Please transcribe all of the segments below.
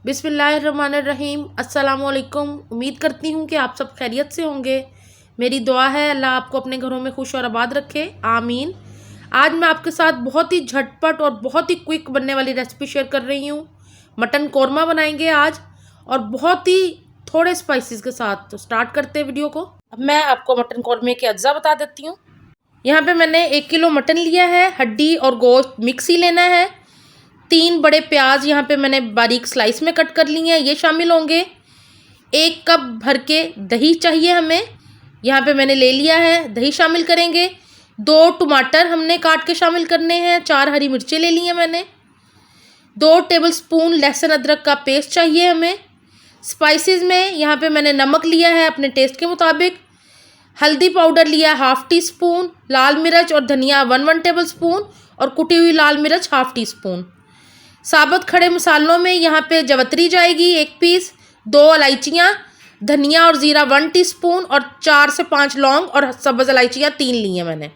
बिस्मिल्लाहिर्रहमानिर्रहीम। अस्सलामुअलैकुम। उम्मीद करती हूँ कि आप सब खैरियत से होंगे। मेरी दुआ है अल्लाह आपको अपने घरों में खुश और आबाद रखे, आमीन। आज मैं आपके साथ बहुत ही झटपट और बहुत ही क्विक बनने वाली रेसिपी शेयर कर रही हूँ। मटन कौरमा बनाएंगे आज, और बहुत ही थोड़े स्पाइसेस के साथ। तो स्टार्ट करते हैं वीडियो को। अब मैं आपको मटन कौरमे के अज्जा बता देती हूँ। यहाँ पे मैंने 1 किलो मटन लिया है। हड्डी और गोश्त मिक्स ही लेना है। 3 बड़े प्याज यहाँ पे मैंने बारीक स्लाइस में कट कर लिए हैं, ये शामिल होंगे। 1 कप भर के दही चाहिए हमें, यहाँ पे मैंने ले लिया है, दही शामिल करेंगे। 2 टमाटर हमने काट के शामिल करने हैं। 4 हरी मिर्चें ले ली हैं मैंने। 2 टेबलस्पून लहसुन अदरक का पेस्ट चाहिए हमें। स्पाइसेस में यहाँ पे मैंने नमक लिया है अपने टेस्ट के मुताबिक। हल्दी पाउडर लिया 1/2 टीस्पून। लाल मिर्च और धनिया 1 टेबल स्पून, और कुटी हुई लाल मिर्च 1/2 टीस्पून। साबुत खड़े मसालों में यहाँ पे जवतरी जाएगी 1 पीस, 2 इलायचियाँ, धनिया और ज़ीरा 1 टीस्पून, और 4 से 5 लौंग और सब्ज़ इलायचियाँ 3 ली हैं मैंने।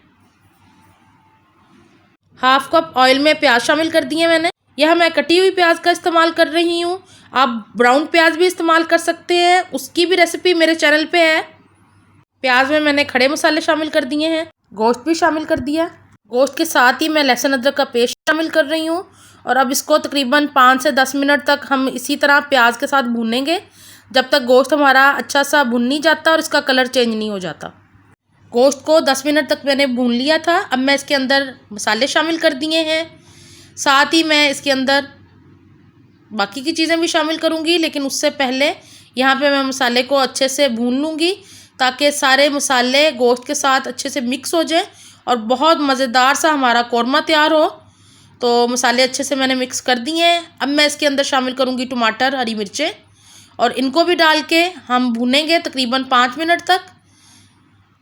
1/2 कप ऑयल में प्याज शामिल कर दिए मैंने। यह मैं कटी हुई प्याज का इस्तेमाल कर रही हूँ। आप ब्राउन प्याज भी इस्तेमाल कर सकते हैं, उसकी भी रेसिपी मेरे चैनल पे है। प्याज में मैंने खड़े मसाले शामिल कर दिए हैं, गोश्त भी शामिल कर दिया। गोश्त के साथ ही मैं लहसुन अदरक का पेस्ट शामिल कर रही हूँ, और अब इसको तकरीबन 5 से 10 मिनट तक हम इसी तरह प्याज के साथ भूनेंगे, जब तक गोश्त हमारा अच्छा सा भुन नहीं जाता और इसका कलर चेंज नहीं हो जाता। गोश्त को 10 मिनट तक मैंने भून लिया था। अब मैं इसके अंदर मसाले शामिल कर दिए हैं, साथ ही मैं इसके अंदर बाकी की चीज़ें भी शामिल करूँगी, लेकिन उससे पहले यहाँ पे मैं मसाले को अच्छे से भून लूँगी, ताकि सारे मसाले गोश्त के साथ अच्छे से मिक्स हो जाए और बहुत मज़ेदार सा हमारा कौरमा तैयार हो। तो मसाले अच्छे से मैंने मिक्स कर दिए हैं। अब मैं इसके अंदर शामिल करूँगी टमाटर, हरी मिर्चें, और इनको भी डाल के हम भूनेंगे तकरीबन 5 मिनट तक,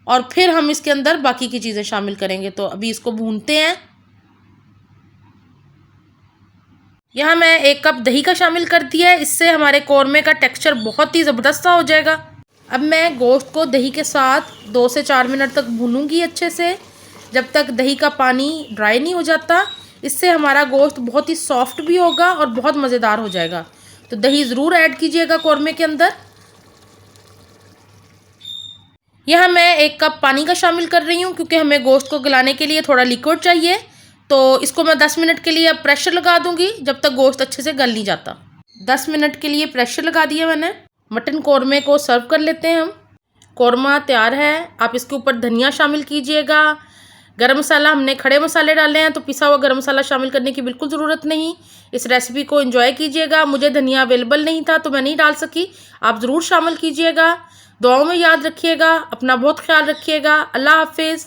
और फिर हम इसके अंदर बाकी की चीज़ें शामिल करेंगे। तो अभी इसको भूनते हैं। यहाँ मैं 1 कप दही का शामिल कर दिया है, इससे हमारे कौरमे का टेक्सचर बहुत ही ज़बरदस्त सा हो जाएगा। अब मैं गोश्त को दही के साथ 2 से 4 मिनट तक भूनूंगी अच्छे से, जब तक दही का पानी ड्राई नहीं हो जाता। इससे हमारा गोश्त बहुत ही सॉफ्ट भी होगा और बहुत मज़ेदार हो जाएगा। तो दही ज़रूर ऐड कीजिएगा कौरमे के अंदर। यहाँ मैं 1 कप पानी का शामिल कर रही हूँ, क्योंकि हमें गोश्त को गलाने के लिए थोड़ा लिक्विड चाहिए। तो इसको मैं 10 मिनट के लिए अब प्रेशर लगा दूँगी, जब तक गोश्त अच्छे से गल नहीं जाता। 10 मिनट के लिए प्रेशर लगा दिया मैंने। मटन कौरमे को सर्व कर लेते हैं हम। कौरमा तैयार है। आप इसके ऊपर धनिया शामिल कीजिएगा। गरम मसाला, हमने खड़े मसाले डाले हैं, तो पिसा हुआ गरम मसाला शामिल करने की बिल्कुल ज़रूरत नहीं। इस रेसिपी को एंजॉय कीजिएगा। मुझे धनिया अवेलेबल नहीं था तो मैं नहीं डाल सकी, आप ज़रूर शामिल कीजिएगा। दुआओं में याद रखिएगा। अपना बहुत ख्याल रखिएगा। अल्लाह हाफिज़।